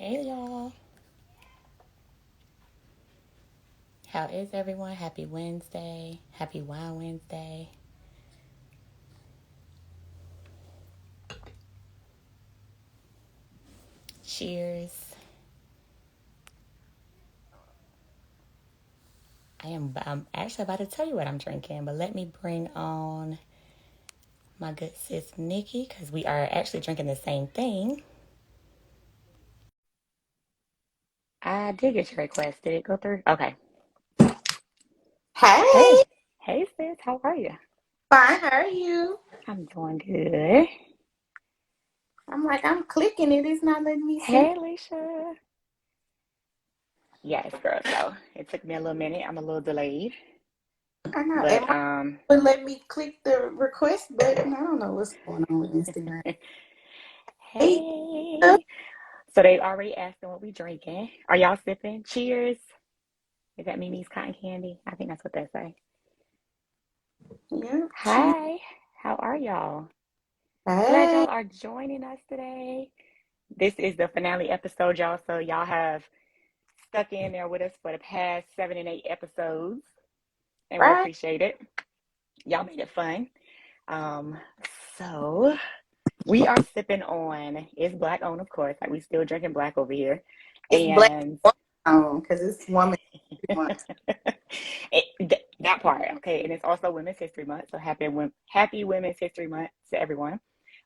Hey y'all, how is everyone? Happy Wednesday, happy Wine Wednesday. Cheers. I'm actually about to tell you what I'm drinking, but let me bring on my good sis Nikki because we are actually drinking the same thing. I did get your request. Did it go through? Okay. Hey, Hey, hey sis, how are you? fine. How are you? I'm doing good. I'm clicking it. It's not letting me see. Hey, Alicia. Yes, girl. So it took me a little minute. I'm a little delayed, I know. It but might would let me click the request button. I don't know what's going on with Instagram. Hey, Hey. So they already asked them what we drinking. Are y'all sipping? Cheers. Is that Mimi's cotton candy? I think that's what they say. yeah, cheers. Hi. How are y'all? Glad Hey, y'all are joining us today. This is the finale episode, y'all. So y'all have stuck in there with us for the past 7 and 8 episodes, and we right. appreciate it. Y'all made it fun. Um, so we are sipping on, it's black owned, of course. Like we still drinking black over here. It's black And on because it's woman month. that part, okay. And it's also Women's History Month. So happy Women's History Month to everyone.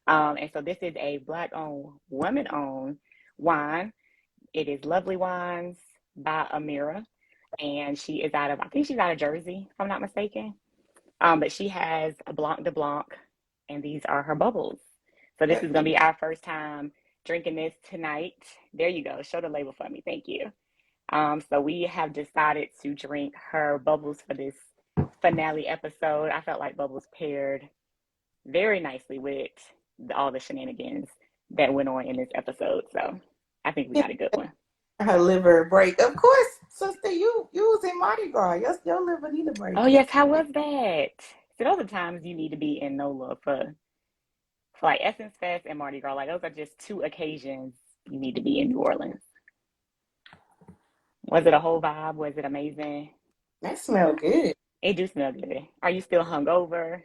And so this is a black owned, woman owned wine. It is Lovely Wines by Amira. And she is out of, I think she's out of Jersey, if I'm not mistaken. But she has a Blanc de Blanc, and these are her bubbles. So this is going to be our first time drinking this tonight. There you go. Show the label for me. Thank you. So we have decided to drink her bubbles for this finale episode. I felt like bubbles paired very nicely with all the shenanigans that went on in this episode. So I think we got a good one. Her liver break. Of course, sister, you was in Mardi Gras. Your liver need a break. Oh yes, how was that? So those are times you need to be in NOLA for like Essence Fest and Mardi Gras. Like those are just two occasions you need to be in New Orleans. Was it a whole vibe? Was it amazing? That smell good. It do smell good. Are you still hungover?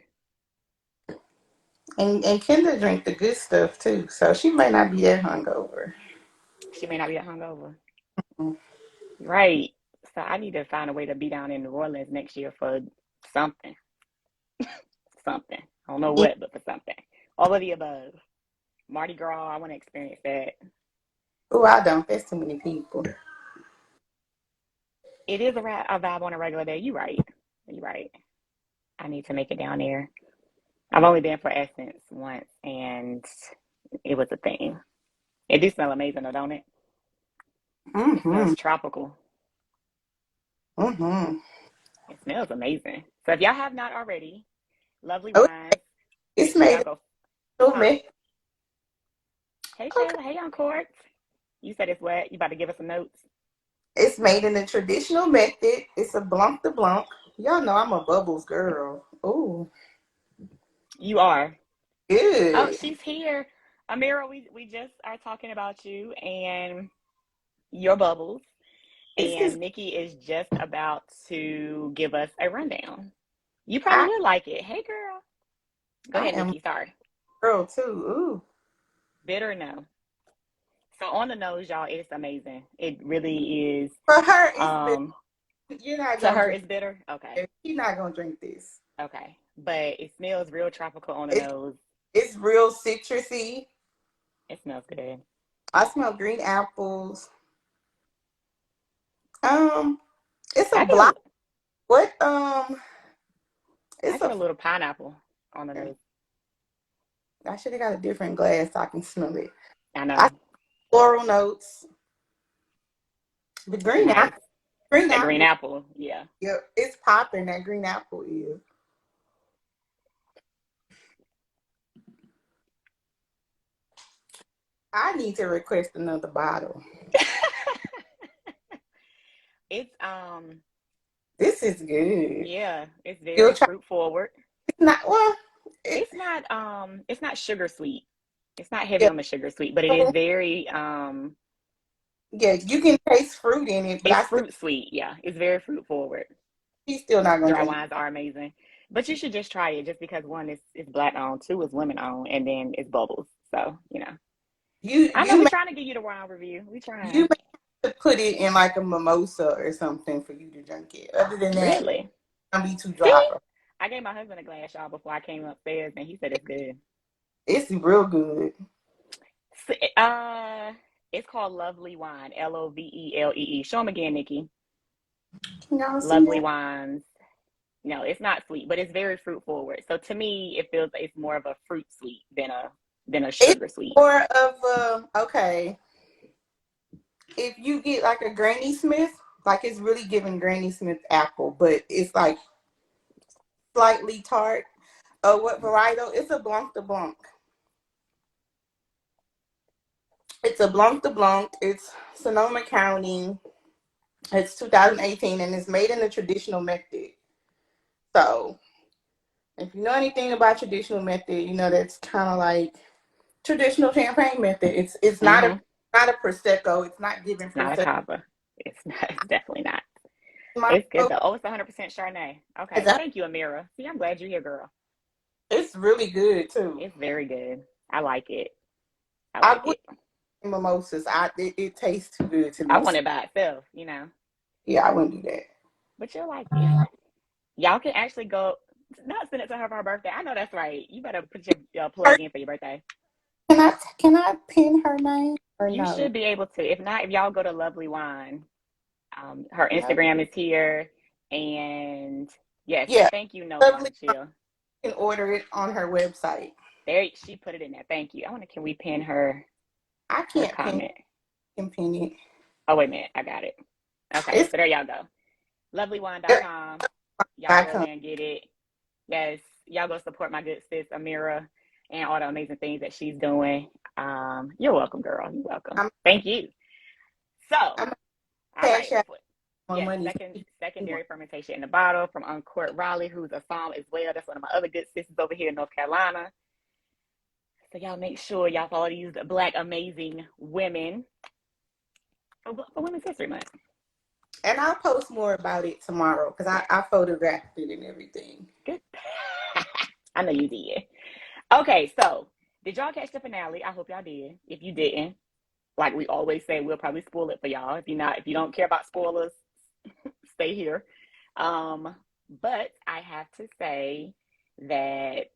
And Kendra drink the good stuff too, so she might not be that hungover. She may not be that hungover. Right. So I need to find a way to be down in New Orleans next year for something. Something. I don't know what, but for something. All of the above. Mardi Gras, I want to experience that. Oh, I don't. There's too many people. It is a vibe on a regular day. You right. You right. I need to make it down there. I've only been for Essence once, and it was a thing. It do smell amazing, though, don't it? It Mm-hmm. smells tropical. Mm-hmm. It smells amazing. So if y'all have not already, Lovely Oh, Wines, make it's sure made y'all go. in Huh? me. Hey, Okay. Shayla. Hey, on court. You said it's wet. You about to give us some notes? It's made in the traditional method. It's a Blanc de Blanc. Y'all know I'm a bubbles girl. Ooh, You are. Oh, good. she's here. Amira, we just are talking about you and your bubbles. This is And Nikki is just about to give us a rundown. You probably I would like it. Hey, girl. Go I ahead, am a Nikki. Sorry. girl too. Ooh. Bitter, no. So on the nose, y'all, it's amazing. It really is. For her, it's bitter. Um, You're not to gonna her, drink it's bitter. Okay. it. She's not gonna drink this. Okay. But it smells real tropical on the It's nose. it's real citrusy. It smells good. I smell green apples. Um, it's a I get a, block. What I it's get a a little pineapple on the nose. I should have got a different glass so I can smell it. I I know. floral notes. The green Nice. apple. Green That green apple. apple. Yeah. Yeah, it's popping. That green apple is. I need to request another bottle. It's This is good. yeah, it's You'll very try. fruit forward. It's not well. It, It's not sugar sweet. It's not heavy yeah. on the sugar sweet, but it is very Yeah, you can taste fruit in it, but It's fruit sweet. Yeah, it's very fruit forward. he's still not gonna Dry drink. wines are amazing, but you should just try it just because one is black owned, two is women owned, and then it's bubbles. So I know You we're may trying to give you the wine review. We you trying. may have to put it in like a mimosa or something for you to drink it. Other than that, it's Really? gonna be too See, dry for. I gave my husband a glass, y'all, before I came upstairs, and he said it's good. It's real good. Uh, it's called Lovely Wine, Lovelee. Show them again, Nikki. Can y'all see Lovely that? Wines. No, it's not sweet, but it's very fruit forward. So to me, it feels it's more of a fruit sweet than a It's sugar sweet. more of a okay. If you get like a Granny Smith, like it's really giving Granny Smith apple, but it's like slightly tart. What varietal? It's a Blanc de Blanc. It's a Blanc de Blanc. It's Sonoma County. It's 2018 and it's made in the traditional method. So if you know anything about traditional method, you know that's kind of like traditional champagne method. It's Mm-hmm. not a prosecco. It's not giving It's not a prosecco. cava. It's not. It's definitely not. My It's good though. Oh, it's 100% Chardonnay. Okay, focus, thank you, Amira. See, I'm glad you're here, girl. it's really good too. It's very good. I like it. I I like would it. mimosas. It tastes too good to I me. want it by itself. Yeah, I wouldn't do that. But you'll like it. Y'all can actually go. Not send it to her for her birthday. I know that's right. You better put your plug in for your birthday. Can I pin her name or You no? should be able to. If not, if y'all go to Lovely Wine, her Instagram Lovely. is here. And yes, Yeah, thank you, No lovely. One Chill. You can order it on her website. There, she put it in there. Thank you. I wonder, can we pin I her can't pin comment? can pin it. Oh wait a minute, I got it. Okay, It's so there y'all go. Lovelyone.com. Y'all go .com. there and get it. Yes, y'all go support my good sis Amira and all the amazing things that she's doing. You're welcome, girl. You're welcome. I'm Thank you. So, I'm all cash right. out more Yes, money. secondary fermentation in the bottle from Uncourt Raleigh, who's a psalm as well. That's one of my other good sisters over here in North Carolina. So y'all make sure y'all follow these black amazing women for Women's History Month. And I'll post more about it tomorrow because I photographed it and everything. Good. I know you did. Okay, so did y'all catch the finale? I hope y'all did. If you didn't, like we always say, we'll probably spoil it for y'all. If you don't care about spoilers, stay here. Um, but I have to say that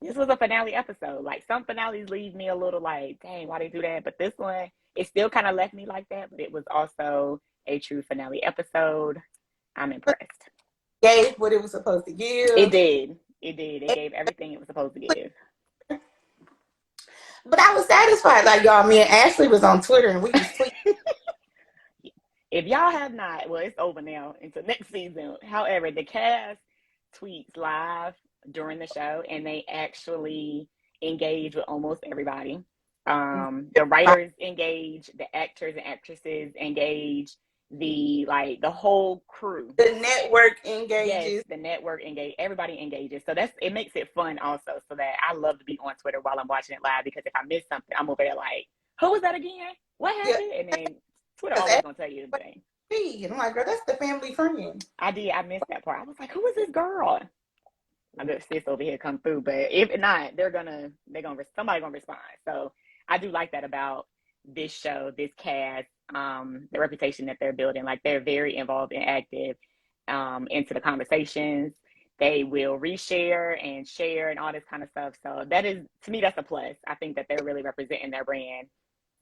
this was a finale episode. Like some finales leave me a little like, dang, why they do that? But this one, it still kind of left me like that. But it was also a true finale episode. I'm impressed. Gave what it was supposed to It give. did. It did. It gave everything it was supposed to give. But I was satisfied. Like y'all, me and Ashley was on Twitter and we was tweeting. If y'all have not, well, it's over now until next season. However, the cast tweets live during the show, and they actually engage with almost everybody. The writers engage, the actors and actresses engage, the whole crew. The network Yes, engages. the network engage, everybody engages. So it makes it fun also. So that I love to be on Twitter while I'm watching it live because if I miss something, I'm over there like, who was that again? What Yeah, happened? And then Twitter because always gonna tell you the thing. Ashley, and I'm like, girl, that's the family friend. I did. I missed that part. I was like, who is this girl? My good sis over here come through, but if not, somebody gonna respond. So I do like that about this show, this cast, the reputation that they're building. Like they're very involved and active into the conversations. They will reshare and share and all this kind of stuff. So that is, to me, that's a plus. I think that they're really representing their brand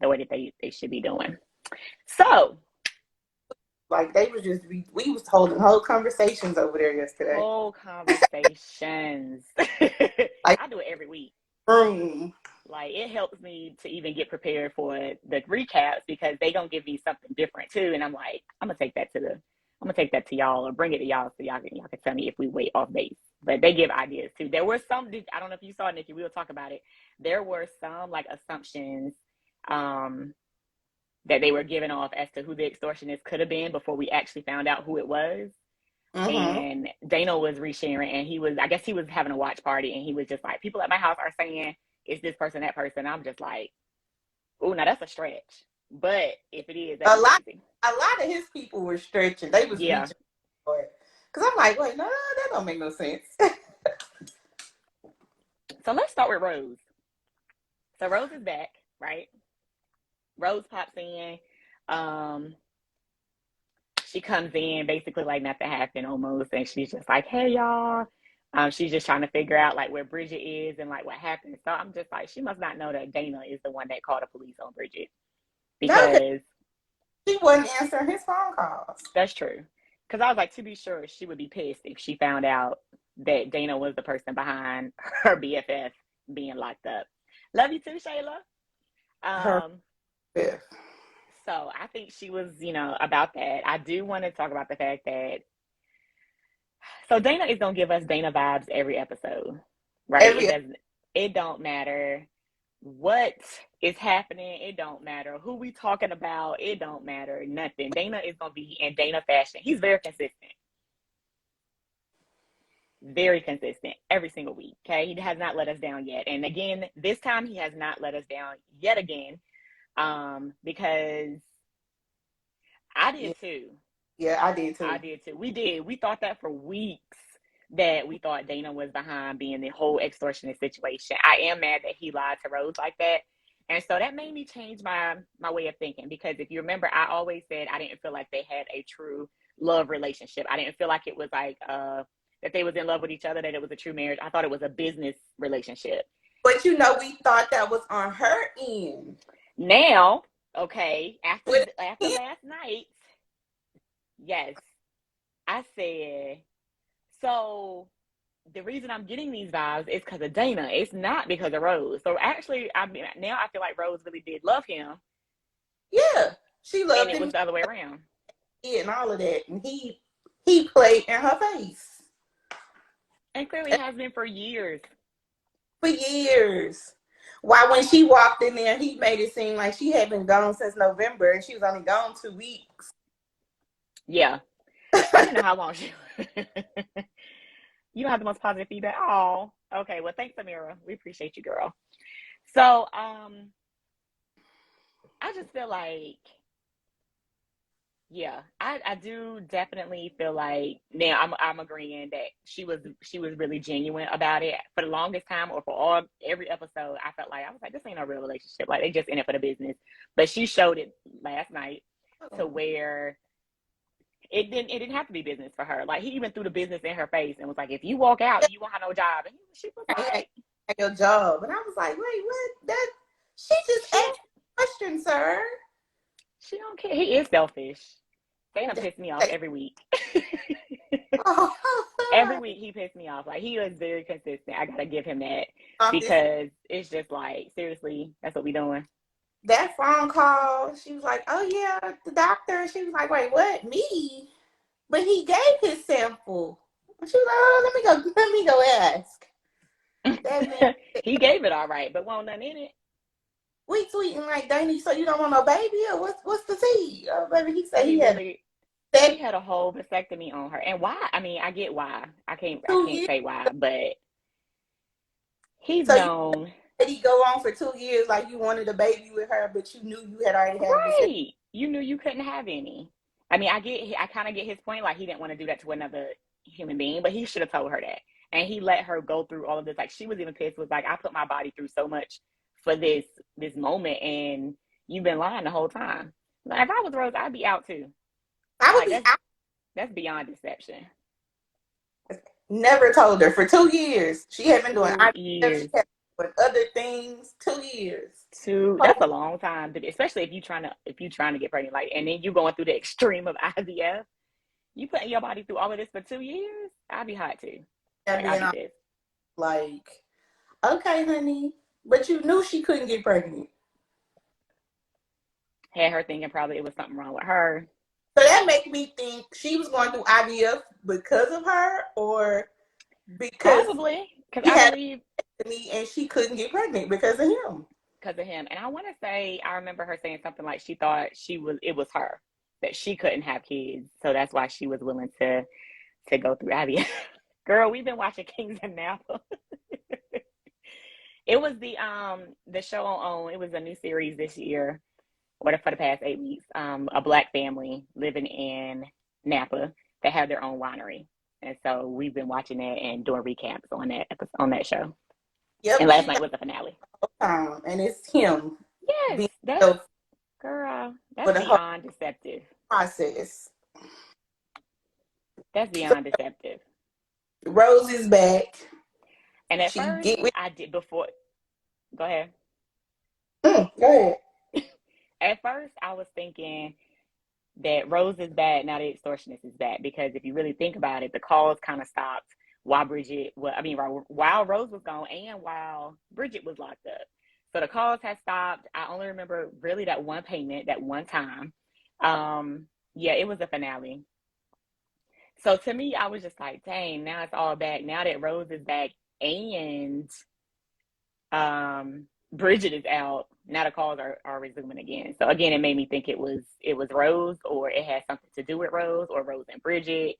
the way that they should be doing. So Like they was just we was holding whole conversations over there yesterday. whole conversations. Like I do it every week. room. Like it helps me to even get prepared for the recaps because they gonna give me something different too. And I'm like, I'm gonna take that to y'all or bring it to y'all so y'all can tell me if we way off base. But they give ideas too. There were some, I don't know if you saw, Nikki, we'll talk about it. There were some like assumptions um that they were giving off as to who the extortionist could have been before we actually found out who it was. Mm-hmm. And Dano was resharing, and I guess he was having a watch party, and he was just like, people at my house are saying it's this person, that person. I'm just like, oh, now that's a stretch. But if it is, that'd A be lot, crazy. a lot of his people were stretching. They was Yeah. reaching for it. Cause I'm like, wait, no, that don't make no sense. So let's start with Rose. So Rose is back, right? Rose pops in. Um, she comes in basically like nothing happened almost, and she's just like, "Hey y'all." She's just trying to figure out like where Bridget is and like what happened. So I'm just like, she must not know that Dana is the one that called the police on Bridget No, cause because she wasn't answering his phone calls. that's true. Because I was like, to be sure, she would be pissed if she found out that Dana was the person behind her BFF being locked up. Love you too, Shayla. Her Um, fifth. so I think she was, about that. I do want to talk about the fact that so Dana is gonna give us Dana vibes every episode, right? Every It don't matter what is happening, it don't matter who we talking about, it don't matter, nothing. Dana is gonna be in Dana fashion. He's very consistent every single week. Okay. He has not let us down yet. And again, this time he has not let us down yet again. Because I yeah, did too. yeah, I did I too. did too. We did. We thought that for weeks that we thought Dana was behind being the whole extortionist situation. I am mad that he lied to Rose like that. And so that made me change my way of thinking because if you remember, I always said I didn't feel like they had a true love relationship. I didn't feel like it was like that they was in love with each other, that it was a true marriage. I thought it was a business relationship. But we thought that was on her end. Now, okay, With after him, last night, yes, I said so the reason I'm getting these vibes is because of Dana. It's not because of Rose. So actually, I mean, now I feel like Rose really did love him, yeah, she and loved it him was the other way around. and all of that, and he played in her face And clearly has been for years. for years. Why when she walked in there, he made it seem like she had been gone since November, and she was only gone 2 weeks. Yeah, I didn't know how long she. You don't have the most positive feedback. Oh, okay. Well, thanks, Amira. We appreciate you, girl. So, I just feel like yeah, I do definitely feel like now I'm agreeing that she was really genuine about it for the longest time or for all every episode. I was like this ain't a real relationship, like they just in it for the business. But she showed it last night to Oh. where it didn't have to be business for her. Like he even threw the business in her face and was like, if you walk out, you won't have no job. And she was I had like, your job, and I was like, wait, what? That she just she asked don't a question, sir. she don't care. He is selfish. Dana pissed me off every week. Every week he pissed me off. Like he was very consistent. I gotta give him that Off this because it's just like seriously, that's what we doing. that phone call, she was like, "Oh yeah, the doctor." She was like, "Wait, what? Me?" But he gave his sample. She was like, "Oh, let me go ask." That man, He gave it all right, but won't none in it. we tweeting like, "Danny, so you don't want no baby, or what's the tea?" Oh, baby, he So said he had he that had a whole vasectomy on her, and why? I mean, I get why. I two can't years. say why, but he's So you known. let he go on for 2 years like you wanted a baby with her, but you knew you had already had a vasectomy. Right. You knew you couldn't have any. I mean, I kind of get his point. Like, he didn't want to do that to another human being, but he should have told her that. And he let her go through all of this. Like, she was even pissed. Was like, I put my body through so much for this moment, and you've been lying the whole time. Like, if I was Rose, I'd be out too. I would Like, be. I that's beyond deception. never told her for 2 years. She had been doing IVF. She 2 years. had been doing other things. 2 years. That's a long time to be, especially if you trying to get pregnant. Like, and then you going through the extreme of IVF. You putting your body through all of this for 2 years? I'd be hot too. And Like I'd being be pissed. like, okay, honey, but you knew she couldn't get pregnant. Had her thinking probably it was something wrong with her. So that made me think she was going through IVF because of her, or because Probably because he I had believe me and she couldn't get pregnant because of him. because of him. And I want to say I remember her saying something like she thought it was her that she couldn't have kids, so that's why she was willing to go through IVF. Girl, we've been watching Kings and Napa. It was the show on it was a new series this year. or for the past 8 weeks, a black family living in Napa that have their own winery. And so we've been watching that and doing recaps on that show. And Yep, last she night got was the finale. time, and it's him Yes, being that's so girl. for That's the whole beyond deceptive. process. That's So beyond deceptive. Rose is back. And at She first, get with. I did before. Go ahead. Go ahead. At first, I was thinking that Rose is bad now. The extortionist is bad because if you really think about it, the calls kind of stopped while Bridget. Well, I mean, while Rose was gone and while Bridget was locked up. So the calls had stopped. I only remember really that one payment, that one time. Yeah, it was a finale. So to me, I was just like, dang, now it's all back. Now that Rose is back and Bridget is out, now the calls are resuming again. So again, it made me think it was Rose, or it had something to do with Rose, or Rose and Bridget,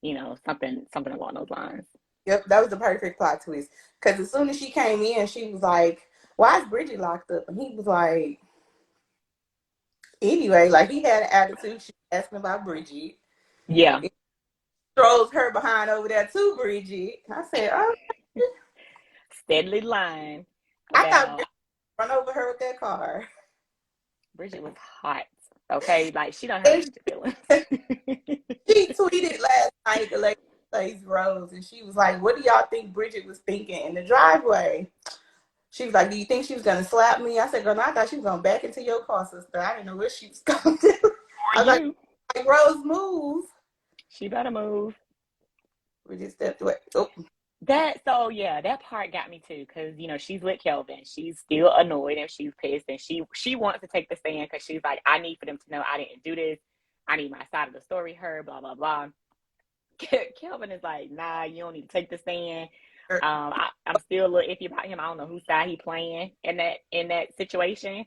something along those lines. Yep, that was the perfect plot twist. Because as soon as she came in, she was like, "Why is Bridget locked up?" And he was like, "Anyway, like he had an attitude." She was asking about Bridget. Yeah, It throws her behind over there to Bridget. I said, "Oh, steadily lying I thought about Bridget run over her with that car." Bridget was hot. Okay, like she don't hurt And Bridget feelings. she tweeted last night, the lady plays Rose, and she was like, "What do y'all think Bridget was thinking in the driveway?" She was like, "Do you think she was gonna slap me?" I said, "Girl, no, I thought she was gonna back into your car, sister. I didn't know what she was gonna do." Or I was you? like, "Rose, move." She better move. We just stepped away. Oh, That part got me too, because she's with Kelvin. She's still annoyed and she's pissed, and she wants to take the stand because she's like, I need for them to know I didn't do this. I need my side of the story heard. Blah blah blah. Kelvin is like, nah, you don't need to take the stand. I'm still a little iffy about him. I don't know whose side he playing in that situation.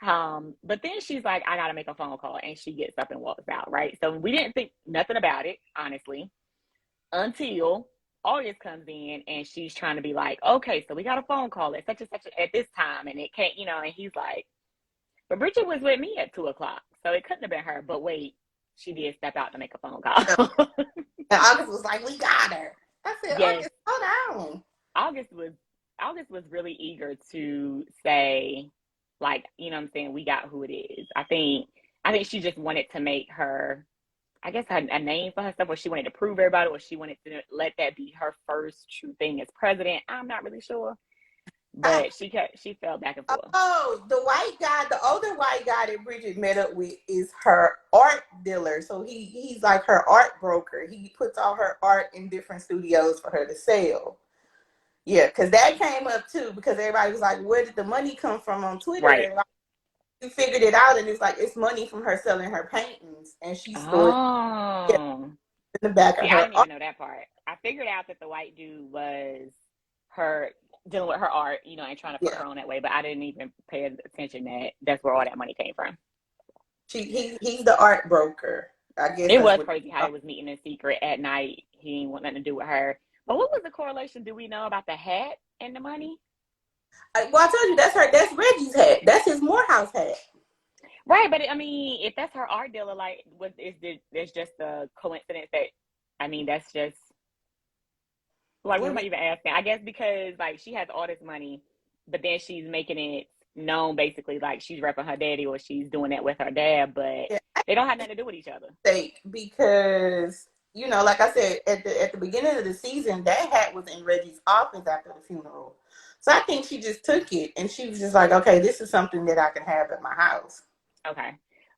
But then she's like, I gotta make a phone call, and she gets up and walks out. Right. So we didn't think nothing about it, honestly, until August comes in and she's trying to be like, okay, so we got a phone call at such and such at this time, and it can't, and he's like, but Bridget was with me at 2 o'clock, so it couldn't have been her. But wait, she did step out to make a phone no. call. And August was like, "We got her." I said, Yes, "August, slow down." August was August was really eager to say, like, what I'm saying, we got who it is. I think she just wanted to make her, I guess, a name for herself, or she wanted to prove everybody, or she wanted to let that be her first true thing as president. I'm not really sure, but she fell back and forth. Oh, the white guy, the older white guy that Bridget met up with is her art dealer. So he's like her art broker. He puts all her art in different studios for her to sell. Yeah, because that came up too, because everybody was like, "Where did the money come from?" On Twitter, Right. and like, you figured it out, and it's like it's money from her selling her paintings, and she stored it Oh, in the back of see, I her didn't art. even know that part. I figured out that the white dude was her dealing with her art, and trying to put Yeah, her on that way, but I didn't even pay attention that that's where all that money came from. he's the art broker. I guess It that's was what. crazy how they was meeting in secret at night. He didn't want nothing to do with her. But what was the correlation? Do we know about the hat and the money? Well, I told you that's her. That's Reggie's hat. That's his Morehouse hat. Right, but I mean, if that's her art dealer, like, it's just a coincidence that, I mean, that's just like, what Yeah, am I even asking? I guess because like she has all this money, but then she's making it known basically like she's repping her daddy, or she's doing that with her dad, but yeah. they don't have nothing to do with each other. Mistake because like I said at the beginning of the season, that hat was in Reggie's office after the funeral. So I think she just took it and she was just like, "Okay, this is something that I can have at my house." Okay,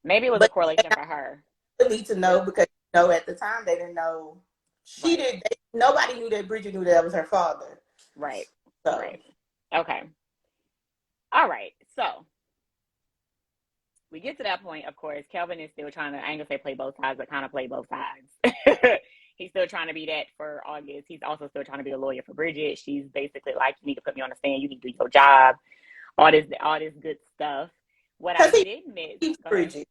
maybe it was a But correlation for her. they need to know because at the time they didn't know. She Right, did. Nobody knew that Bridget knew that was her father. right, So right. Okay, all right. So we get to that point. Of course, Kelvin is still trying to, I ain't gonna say play both sides, but kind of play both sides. He's still trying to be that for August. He's also still trying to be a lawyer for Bridget. She's basically like, you need to put me on the stand. You need to do your job. All this good stuff. What I because he did miss. believes Go ahead. Bridget.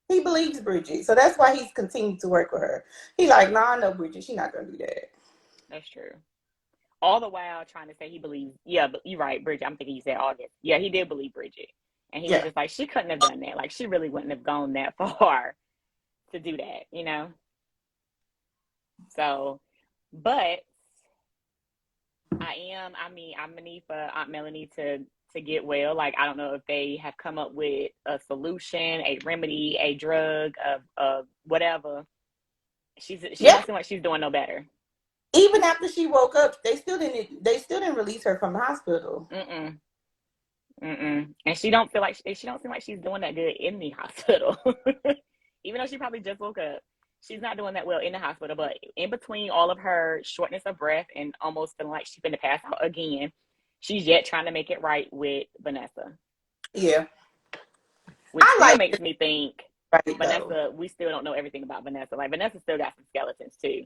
He believes Bridget. So that's why he's continued to work with her. He like, "Nah, I know Bridget. She's not gonna do that." That's true. All the while trying to say he believes. Yeah, but you're right, Bridget. I'm thinking you said August. Yeah, he did believe Bridget. And he was Yeah. just like, she couldn't have done that. Like, she really wouldn't have gone that far to do that, you know? So, but I mean, I'm gonna need for Aunt Melanie to get well. Like, I don't know if they have come up with a solution, a remedy, a drug, of whatever. She Yeah. don't seem like she's doing no better. Even after she woke up, they still didn't release her from the hospital. Mm-mm. Mm-mm. And she don't seem like she's doing that good in the hospital. Even though she probably just woke up, she's not doing that well in the hospital. But in between all of her shortness of breath and almost feeling like she's gonna pass out again, she's yet trying to make it right with Vanessa, Yeah. which I still like makes me think it right though. Vanessa. We still don't know everything about Vanessa. Like Vanessa still got some skeletons too,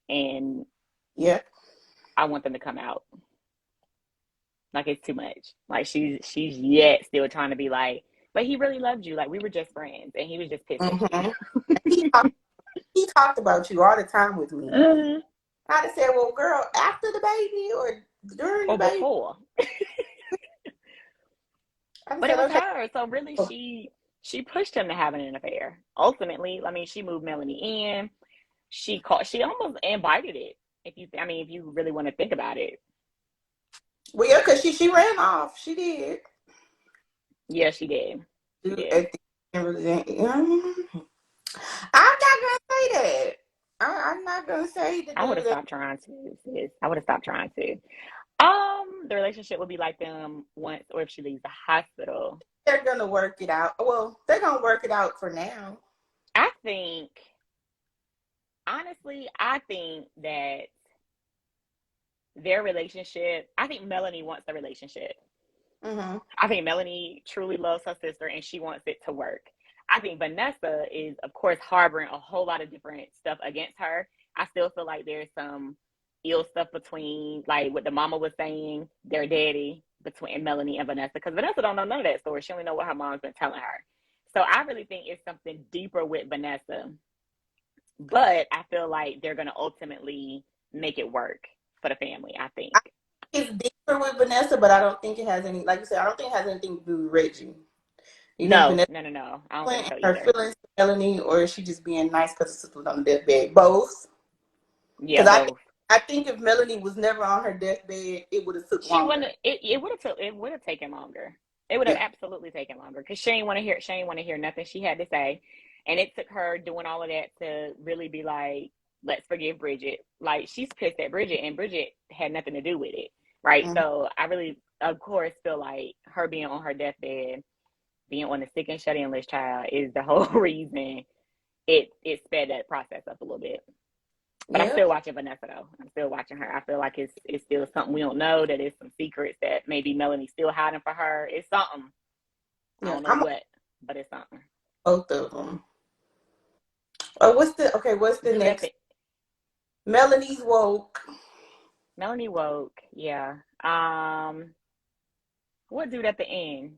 and Yeah. I want them to come out. Like it's too much. Like she's yet still trying to be like, but he really loved you. Like we were just friends, and he was just pissed at you. Mm-hmm. He talked, he talked about you all the time with me. Uh, I'd have said, well, girl, after the baby or during the or baby? before, I but it said, was okay. her. So really, she pushed him to having an affair. Ultimately, I mean, she moved Melanie in. She almost invited it. If you really want to think about it, Well, yeah, because she ran off. She did. yeah, she did. She did. At the I'm not gonna say that. I'm not gonna say to I would do have that. stopped trying to, sis. I would have stopped trying to. The relationship would be like them once, or if she leaves the hospital. They're gonna work it out. Well, they're gonna work it out for now. I think, honestly, I think that their relationship, I think Melanie wants the relationship. Mm-hmm. I think Melanie truly loves her sister and she wants it to work. I think Vanessa is, of course, harboring a whole lot of different stuff against her. I still feel like there's some ill stuff between, like what the mama was saying, their daddy, between Melanie and Vanessa, because Vanessa don't know none of that story. She only know what her mom's been telling her. So I really think it's something deeper with Vanessa, but I feel like they're gonna ultimately make it work for the family. I think. It's deeper with Vanessa, but I don't think it has any. Like you said, I don't think it has anything to do with Reggie. You think No, Vanessa no, no, no. I don't think and so her either. feelings for Melanie, or is she just being nice because her sister was on the deathbed? Both. Yeah, Because both. I think if Melanie was never on her deathbed, it would have took She wouldn't. longer. It would have taken longer. It would have Yeah. absolutely taken longer because she ain't want to hear. She ain't want to hear nothing she had to say, and it took her doing all of that to really be like, let's forgive Bridget. Like she's pissed at Bridget, and Bridget had nothing to do with it, right? Mm-hmm. So I really, of course, feel like her being on her deathbed, being on the sick and shut in list, child, is the whole reason it sped that process up a little bit. But I'm Yep. still watching Vanessa though. I'm still watching her. I feel like it's still something we don't know. That is some secrets that maybe Melanie's still hiding for her. It's something. I Yeah. don't know I'm on what, but it's something. both of them. Oh, what's the Dude, at next? the Melanie's woke. Melanie woke. Yeah. What dude at the end?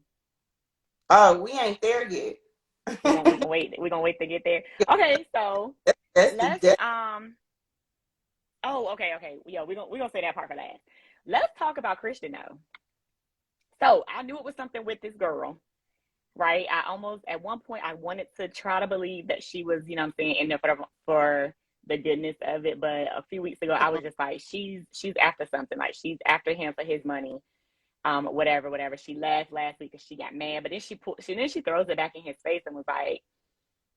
Oh, we ain't there yet. We gonna wait. We gonna wait to get there. Okay, so That's the let's death. Oh, okay. Yeah, we gonna say that part for last. Let's talk about Christian though. So I knew it was something with this girl, right? I almost at one point I wanted to try to believe that she was, you know what I'm saying, in there for the goodness of it. But a few weeks ago I was just like, she's after something. Like she's after him for his money. Whatever. She laughed last week because she got mad, but then she throws it back in his face and was like,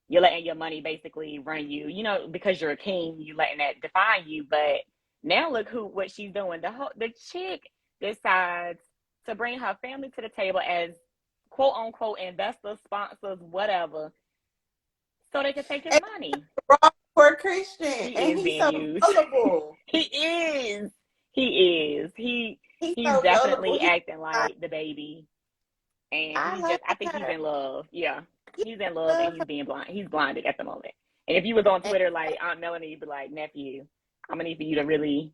you're letting your money basically run you, you know, because you're a king, you letting that define you. But now look what she's doing. The chick decides to bring her family to the table as quote unquote investors, sponsors, whatever, so they can take his And money. wrong for Christian, He and is he's being so used. gullible. He is. He is. He's He's so gullible. definitely acting like the baby, and I I love think he's her. in love. Yeah, Yeah, he's in love, I and love her. he's being blind. He's blinded at the moment. And if you was on And Twitter, like Aunt Melanie, you'd be like, nephew, I'm gonna need for you to really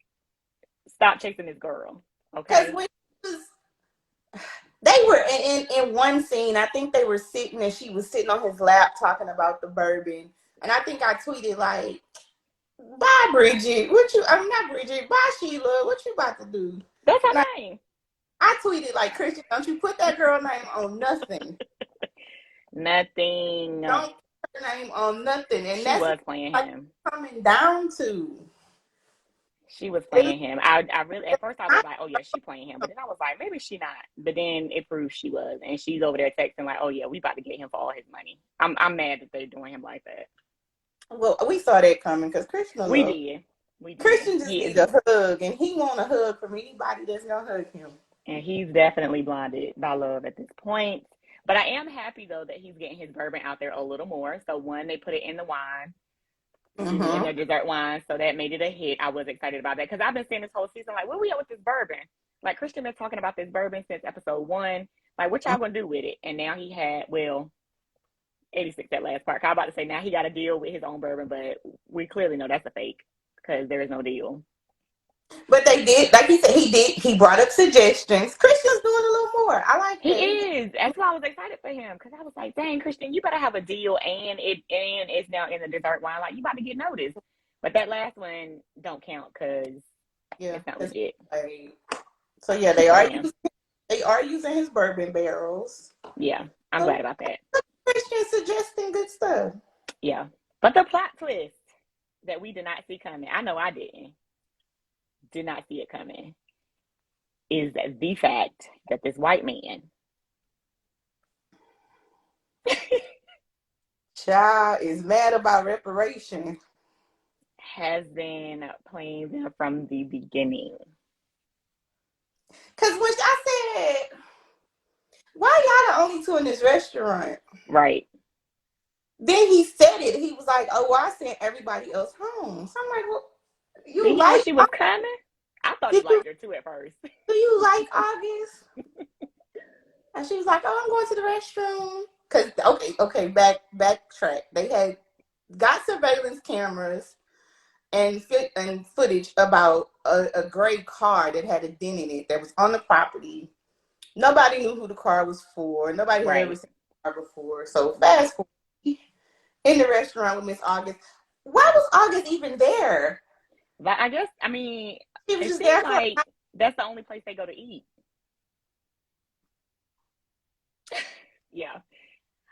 stop chasing this girl, because okay? when was, they were in one scene, I think they were sitting and she was sitting on his lap talking about the bourbon. And I think I tweeted like, bye Bridget. What you I'm not Bridget, bye Sheila. What you about to do? That's her Like name. I tweeted like, Christian, don't you put that girl name on nothing. Nothing. Don't put her name on nothing. And She that's was playing like him. coming down to. She was Really? playing him. I really at first I was like, oh yeah, she playing him, but then I was like, maybe she not. But then it proved she was, and she's over there texting like, oh yeah, we about to get him for all his money. I'm mad that they're doing him like that. Well, we saw that coming because Christian We love. did, we did. Christian just He needs is, a hug, and he want a hug from anybody that's gonna hug him. and he's definitely blinded by love at this point. But I am happy though that he's getting his bourbon out there a little more. So one, they put it in the wine, excuse me, in Mm-hmm. their dessert wine, so that made it a hit. I was excited about that because I've been seeing this whole season like, where we at with this bourbon? Like Christian been talking about this bourbon since episode one. Like, what y'all gonna do with it? And now he had 86 that last part. I was about to say now he got a deal with his own bourbon, but we clearly know that's a fake because there is no deal. But they did, like he said, he did. He brought up suggestions. Christian's doing a little more. I like He that. is. That's why I was excited for him because I was like, dang, Christian, you better have a deal and it's now in the dessert wine. Like you about to get noticed. But that last one don't count because Yeah. it's not legit. So yeah, Keep playing. they are using his bourbon barrels. Yeah, I'm So glad about that. Christian suggesting good stuff. Yeah. But the plot twist that we did not see coming, I know I did not see it coming, is the fact that this white man Child is mad about reparation. has been playing them from the beginning. Cause when I said, why y'all the only two in this restaurant? Right. Then he said it. He was like, oh, well, I sent everybody else home. So I'm like, well, Did you he know like she was coming? I thought he did you liked her too at first. do you like August? And she was like, oh, I'm going to the restroom. Cause okay, backtrack. They had got surveillance cameras and footage about a gray car that had a dent in it that was on the property. Nobody knew who the car was for. Nobody had ever Right. seen the car before. So Right. fast forward in the restaurant with Miss August. Why was August even there? But I guess, I mean, She was it just seemed there for like that's the only place they go to eat. Yeah.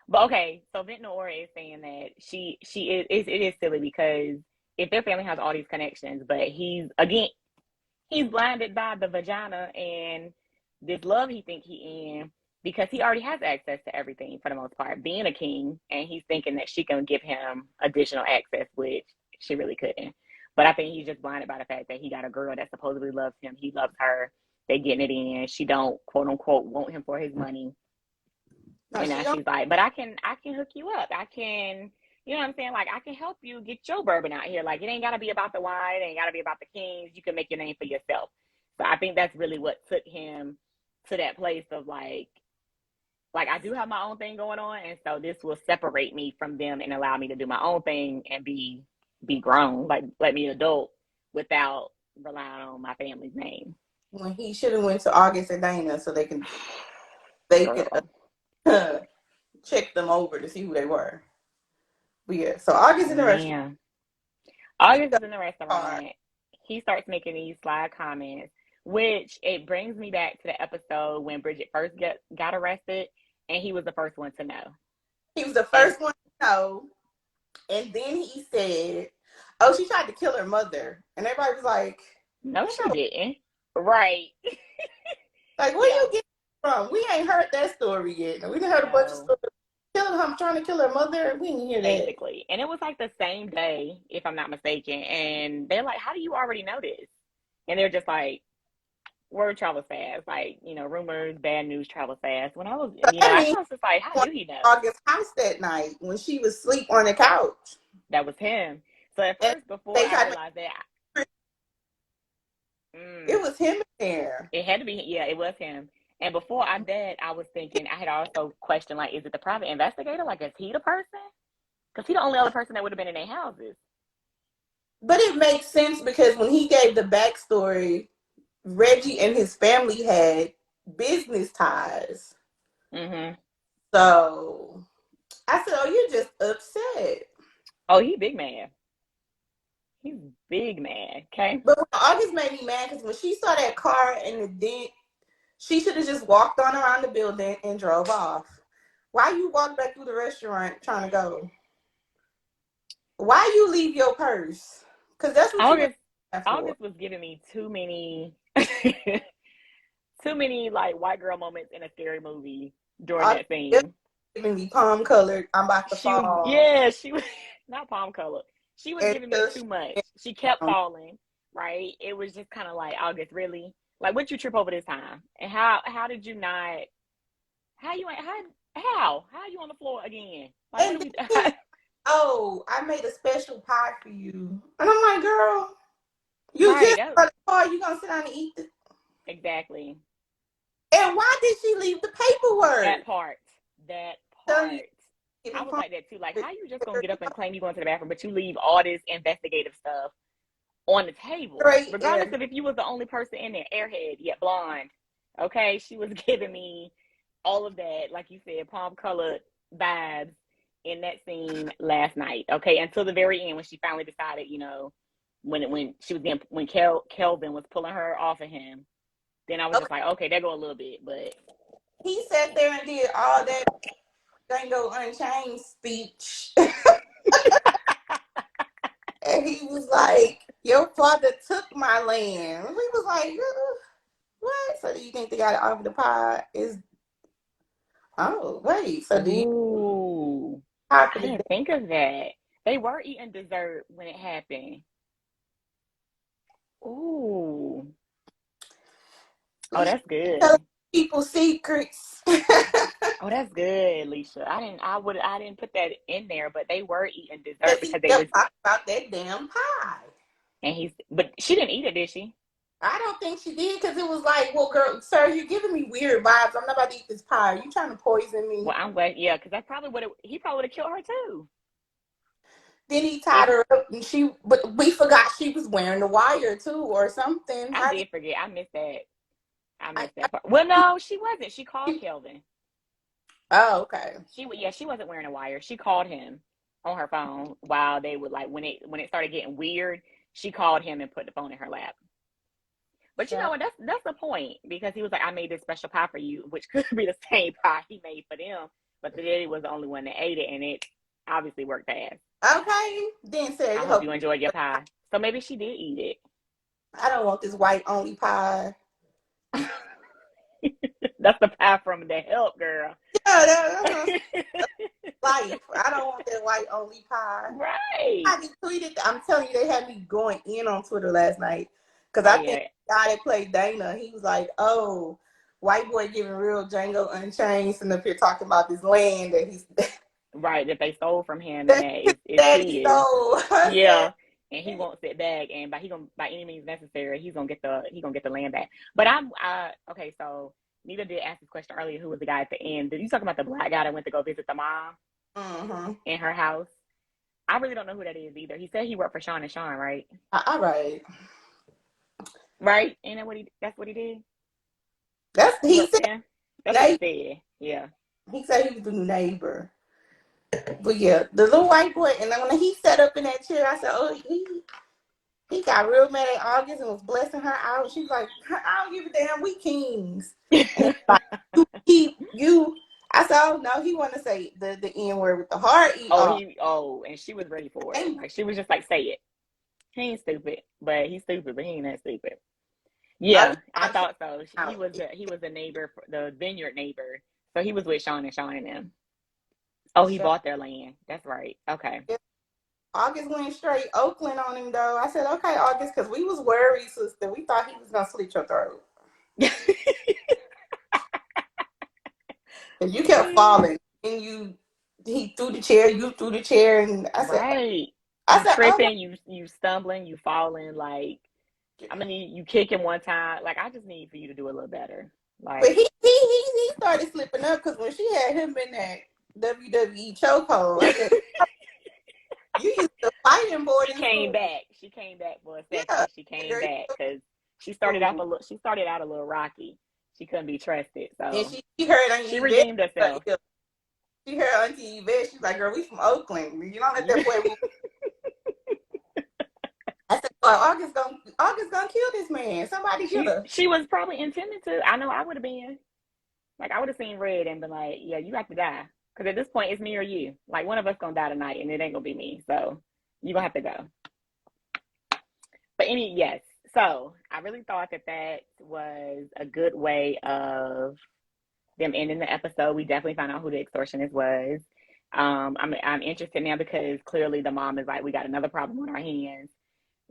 But okay, so Vent Noora is saying that she is it is silly because if their family has all these connections, but he's blinded by the vagina and this love he think he in because he already has access to everything for the most part, being a king, and he's thinking that she can give him additional access, which she really couldn't. But I think he's just blinded by the fact that he got a girl that supposedly loves him. He loves her. They getting it in. She don't quote unquote want him for his money. no, And she now don't. she's like, but I can hook you up. I can, you know what I'm saying? Like I can help you get your bourbon out here. Like it ain't gotta be about the wine, it ain't gotta be about the kings. You can make your name for yourself. So I think that's really what took him to that place of like I do have my own thing going on, and so this will separate me from them and allow me to do my own thing and be grown, like let me adult without relying on my family's name. When he should have went to August and Dana so they could Girl, check them over to see who they were. But yeah, so August in the restaurant. man. August The is in the car. restaurant. He starts making these sly comments, which it brings me back to the episode when Bridget first got arrested, and he was the first one to know. He was the And first one to know. And then he said, oh, she tried to kill her mother. And everybody was no, like, she didn't. Right? like, where Yeah. you get from? We ain't heard that story yet. We done heard a bunch of No. stories. Killing him, trying to kill her mother. We didn't hear that. Basically, and it was like the same day, if I'm not mistaken. And they're like, "How do you already know this?" And they're just like, "Word travels fast. Like rumors, bad news travels fast." When I was, So that I means was just like, "How he went do he to know?" August's house that night when she was asleep on the couch. That was him. So at And first, before they I tried to realized that, make mm, it was him in there. it had to be, yeah, it was him. And before I did, I was thinking, I had also questioned, like, is it the private investigator? Like, is he the person? Because he the only other person that would have been in their houses. But it makes sense because when he gave the backstory, Reggie and his family had business ties. Mm-hmm. So I said, oh, you're just upset. Oh, he big man. He's big man. Okay. But August made me mad because when she saw that car and the dent, She should have just walked on around the building and drove off. Why you walk back through the restaurant trying to go? Why you leave your purse? Because that's what you were August there for. August was giving me too many too many like white girl moments in a scary movie during All that this scene. giving me palm colored. I'm about to fall. She was not palm color. She was And giving me too just much. She kept falling, right? It was just kind of like, August, really? Like, what you trip over this time? And how did you not? How you how you on the floor again? Like, what are and we? then, oh, I made a special pie for you. And I'm like, girl, you Right? just got the car. You gonna sit down and eat it? Exactly. And why did she leave the That paperwork? part. That Telling you part. I getting was palm like that too. Like, how you just gonna get up and claim you going to the bathroom, but you leave all this investigative stuff on the table, straight regardless air. of if you was the only person in there, airhead yet blonde. Okay, she was giving me all of that, like you said, palm colored vibes in that scene last night. Okay, until the very end when she finally decided, when she was getting when Kelvin was pulling her off of him, then I was Okay, just like, okay, there go a little bit, but he sat there and did all that Django Unchained speech. And he was like, your father took my land. We was like, what? So do you think they got it off the pie? Is oh wait. So do you ooh, pie for I the didn't think of that. They were eating dessert when it happened. Ooh, oh, day? that's Telling good. people secrets. Oh, that's good, Alicia. I didn't put that in there, but they were eating dessert Because he because they was, kept talking about that damn pie. but she didn't eat it, did she? I don't think she did because it was like, well, girl, sir, you're giving me weird vibes. I'm not about to eat this pie. Are you trying to poison me? Well, I'm glad, yeah, because that's probably he probably would have killed her too. Then he tied If her up, and but we forgot she was wearing the wire too, or something. I How did did forget, I missed that. I I? missed that part. Well, no, she wasn't. She called Kelvin. Oh, okay. She wasn't wearing a wire. She called him on her phone while they would like when it started getting weird. She called him and put the phone in her lap. But you know Sure. what? That's the point because he was like, I made this special pie for you, which could be the same pie he made for them, but the daddy was the only one that ate it, and it obviously worked fast. Okay. Then said, I hope hope you enjoyed your pie. So maybe she did eat I don't want this white only pie. it. That's the pie from the help, girl. Yeah, that's life. I don't want that white only pie. Right. I just tweeted. I'm telling you, they had me going in on Twitter last night because Oh I think yeah. the guy that played Dana, he was like, "Oh, white boy giving real Django Unchained, and up here talking about this land that he's Right. That they stole from him and that that his is daddy his. stole." I said, Yeah. And he won't sit back, and by any means necessary, he gonna get the land back. But okay. So Nita did ask this question earlier. Who was the guy at the end? Did you talk about the black guy that went to go visit the mom "Mm-hmm. in her house? I really don't know who that is either. He said he worked for Sean and Sean, right? All right." Right? Ain't that what he? That's what he did. That's He he worked for said. them. That's what he said. Yeah. He said he was the new neighbor. But yeah, the little white boy, and then when he sat up in that chair, I said, "Oh, he got real mad at August and was blessing her out." She's like, "I don't give a damn. We kings." And he's like, "You keep you." I said, "Oh no, he want to say the N word with the heart eat off." and she was ready for it. And Like she was just like, say it. He ain't stupid, but he's stupid, but he ain't that stupid. I Yeah, I like thought so. out. He was a neighbor, the vineyard neighbor. So he was with Sean and Sean and them. Oh, he bought their land. That's right. Okay. August went straight Oakland on him though. I said, "Okay, August," because we was worried, sister. We thought he was gonna slit your throat. Cause you kept falling, and he threw the chair, you threw the chair, and Right. I You said, "Oh." tripping, you stumbling, you falling. Like I'm gonna need you kicking one time. Like I just need for you to do a little better. But Like he started slipping up because when she had him in that WWE chokehold, I said, "You used to fighting board she in came school." back. She came back for a Yeah, second. She came girl, back because school. she started out a little rocky. She couldn't be trusted, And so she heard she Auntie Yvette. redeemed herself. She heard Auntie Yvette. She's like, "Girl, we from Oakland. You don't let Yeah. that boy move." I said, August gonna kill this man. Somebody kill her. She was probably intending to. I know I would have been. Like I would have seen red and been like, yeah, you have to die. Because at this point, it's me or you. Like one of us gonna die tonight, and it ain't gonna be me. So you gonna have to go. But yes. So I really thought that that was a good way of them ending the episode. We definitely found out who the extortionist was. I'm interested now because clearly the mom is like, we got another problem on our hands,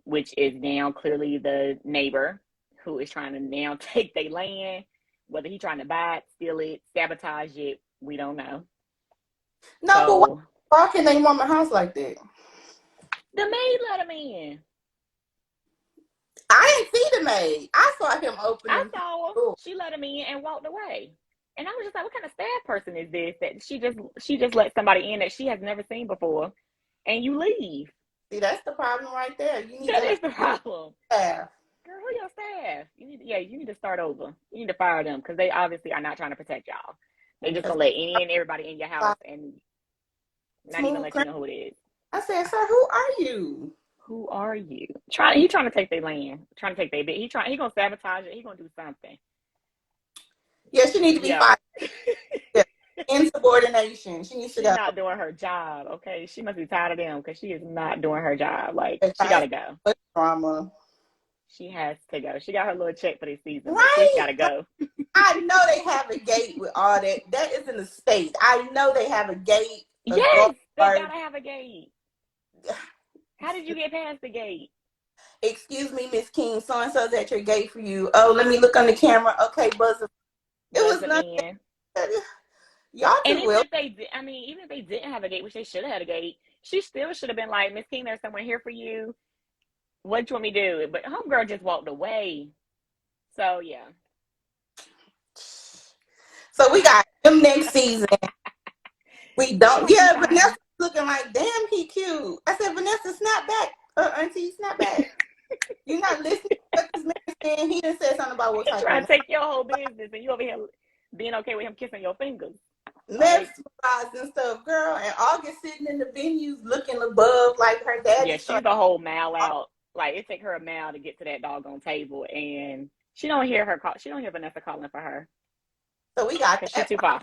which is now clearly the neighbor who is trying to now take their land. Whether he's trying to buy it, steal it, sabotage it, we don't know. No, but So why can they want my house like that? the maid let him in. I didn't see the maid. I saw him I opening the saw her. door. She let him in and walked away. And I was just like, what kind of staff person is this that she just let somebody in that she has never seen before and you leave? See, that's the problem right there. You need That to is have the problem. staff. Girl, who your staff? You need to start over. You need to fire them because they obviously are not trying to protect y'all. They just gonna let any and everybody in your house and not even Smooth. let you know who it is. I said, sir, who are you? Who are you? He trying to take their land, trying to take their bit. He gonna sabotage it. He gonna do something. Yeah, she needs to be Yeah. fired. Yeah. Insubordination. She needs to She's go. not doing her job. Okay, she must be tired of them because she is not doing her job. Like If she I gotta go. put drama. She has to go. She got her little check for this season, but sis Right. gotta go. I know they have a gate with all that. That is in the state. I know they have a gate, a Yes, they guard. gotta have a gate. How did you get past the gate? Excuse me, Miss King, so and so's at your gate for you. Oh, let me look on the camera. Okay, buzzer. It Buzz was them nothing. in. Y'all And too even well. if they did, I mean, even if they didn't have a gate, which they should have had a gate, she still should have been like, Miss King, there's someone here for you. What do you want me to do? But homegirl just walked away. So yeah. So we got him next season. We don't. Like you Yeah, guys. Vanessa looking like, damn, he cute. I said, Vanessa, snap back. Auntie, snap back. You're not listening to what this man saying. He done said something about what He type trying of to take your whole business and you over here being okay with him kissing your fingers. Like, mesmerized and stuff, girl. And August sitting in the venues looking above like her daddy yeah, started. she's a whole mile out. Like it take her a mile to get to that doggone table and she don't hear her call. She don't hear Vanessa calling for her. So we got Because she that. too far.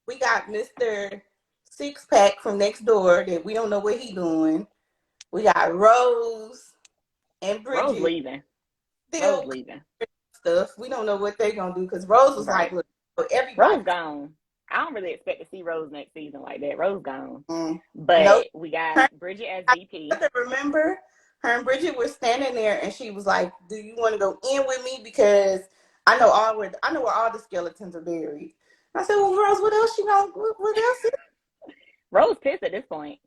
We got Mr. Six Pack from next door that we don't know what he doing. We got Rose and Rose Bridget leaving. Rose still leaving. stuff. We don't know what they're gonna do because Rose was like, Right. look, Rose everybody. gone. I don't really expect to see Rose next season like that. Rose gone. No, But we got her, Bridget as I VP. remember her and Bridget were standing there, and she was like, "Do you want to go in with me? Because I know where all the skeletons are buried." I said, "Well, Rose, what else you gonna? What else?" Rose pissed at this point.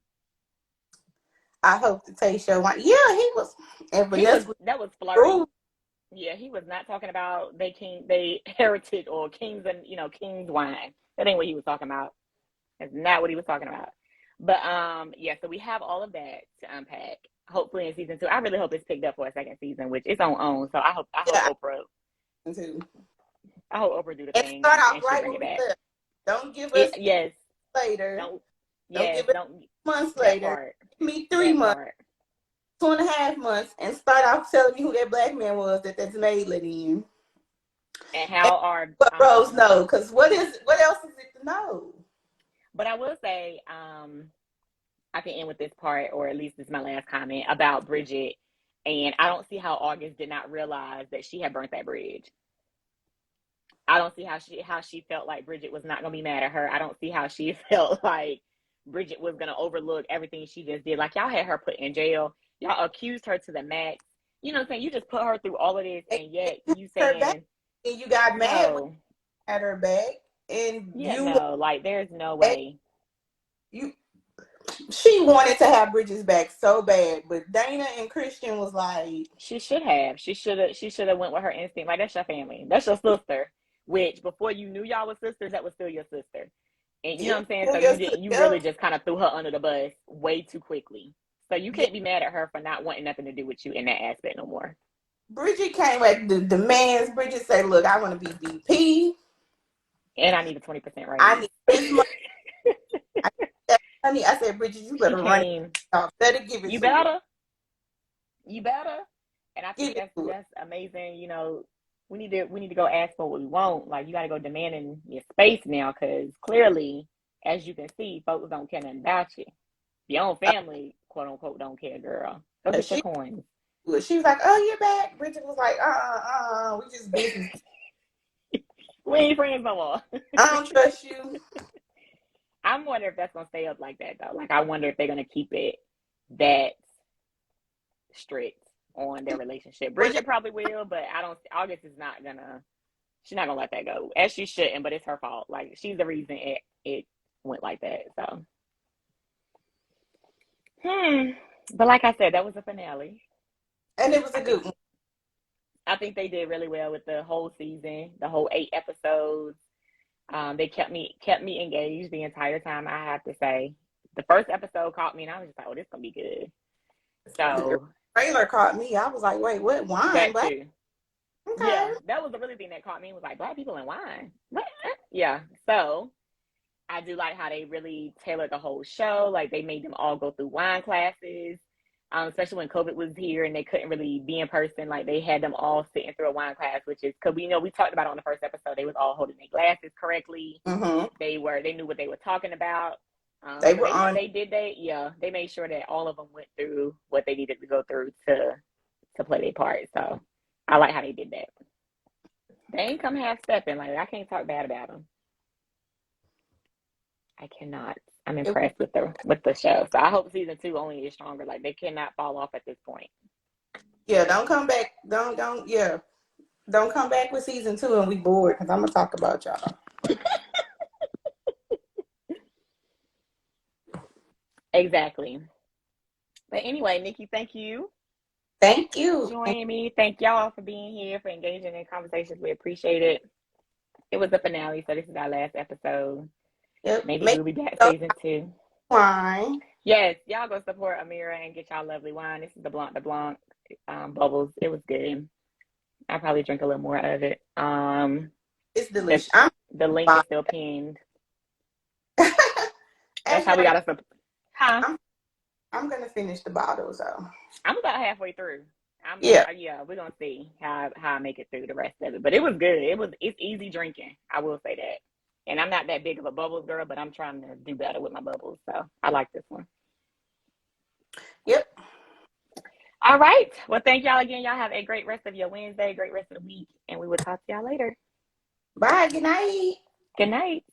I hope the Tay show. Yeah, he was, and Vanessa was That was flirty. rude. Yeah, he was not talking about they heritage or kings and king's wine. That ain't what he was talking about. That's not what he was talking about. But yeah, so we have all of that to unpack. Hopefully in season 2. I really hope it's picked up for a second season, which it's on own. So Yeah, too. I hope Oprah do the And thing start off and she right bring where it we back. live. Don't give us Yes. later. Don't Don't yes, give us don't months that later. part. Give me 3 months, Part. 2.5 months, and start off telling me who that black man was that's made let in. And And how are what Rose know? Because what else is it to know? but I will say, I can end with this part, or at least this is my last comment about Bridget. And I don't see how August did not realize that she had burnt that bridge. I don't see how she felt like Bridget was not gonna be mad at her. I don't see how she felt like Bridget was gonna overlook everything she just did. Like y'all had her put in jail. Y'all accused her to the max. You know what I'm saying? You just put her through all of this, And and yet you you her back, saying and you got mad when no. you had her back, and Yeah, no. Like there's no back, way. you. She wanted to have Bridget's back so bad, but Dana and Christian was like, She should have. She should have went with her instinct. Like that's your family. That's your sister. Which before you knew y'all was sisters, that was still your sister. And you know "Yeah, what I'm saying? So yes, you yeah." really just kind of threw her under the bus way too quickly. So you can't be mad at her for not wanting nothing to do with you in that aspect no more. Bridget came at the demands. Bridget said, "Look, I want to be VP. And I need a 20% I raise. need this money. I need that money." I said, "Bridget, you She better run it. came. Y'all better give it You to her." better. You better. And I Give think it to it. that's amazing. We need to go ask for what we want. Like you got to go demanding your space now, because clearly, as you can see, folks don't care nothing about you. Your own family, quote unquote, don't care, girl. Go get your She coins. she was like, "Oh, you're back." Bridget was like, we just business. We ain't friends no more. I don't trust you." I'm wondering if that's gonna stay up like that though. Like I wonder if they're gonna keep it that strict on their relationship. Well, Bridget probably will, but I don't. August is not gonna. She's not gonna let that go, as she shouldn't. But it's her fault. Like she's the reason it went like that. So, hmm. But like I said, that was a finale. and it was I a think good one. I think they did really well with the whole season, the whole 8 episodes. They kept me engaged the entire time. I have to say, the first episode caught me, and I was just like, "Oh, this gonna be good." The So trailer caught me. I was like, "Wait, what? Wine? that But too. okay." Yeah, that was the really thing that caught me. Was like black people in wine. What? Yeah. So I do like how they really tailored the whole show. Like they made them all go through wine classes, especially when COVID was here and they couldn't really be in person. Like they had them all sitting through a wine class, which is because we talked about it on the first episode. They was all holding their glasses correctly. Mm-hmm. They knew what they were talking about. They So were on. they did they made sure that all of them went through what they needed to go through to play their part. So I like how they did that. They ain't come half stepping. Like I can't talk bad about them. I cannot. I'm It was, impressed with the show. So I hope season 2 only is stronger. Like they cannot fall off at this point. yeah, don't come back. Don't. Yeah, don't come back with season 2 and we bored because I'm gonna talk about y'all. Exactly. But anyway, Nikki, thank you Thank for you. joining me. Thank y'all for being here, for engaging in conversations. We appreciate it. It was the finale, so this is our last episode. Yep. Maybe Make we'll be back sure season 2. wine. Yes, y'all go support Amira and get y'all lovely wine. This is the Blanc de Blanc bubbles. It was good. I'll probably drink a little more of it. It's The delicious. I'm the link is still pinned. That's as how we y'all. got us. Huh? I'm I'm gonna finish the bottle. So I'm about halfway through. yeah. Yeah, we're gonna see how I make it through the rest of it. But it was good. It's easy drinking. I will say that. And I'm not that big of a bubbles girl, but I'm trying to do better with my bubbles. So I like this one. Yep. All right. Well, thank y'all again. Y'all have a great rest of your Wednesday, great rest of the week, and we will talk to y'all later. Bye. Good night. Good night.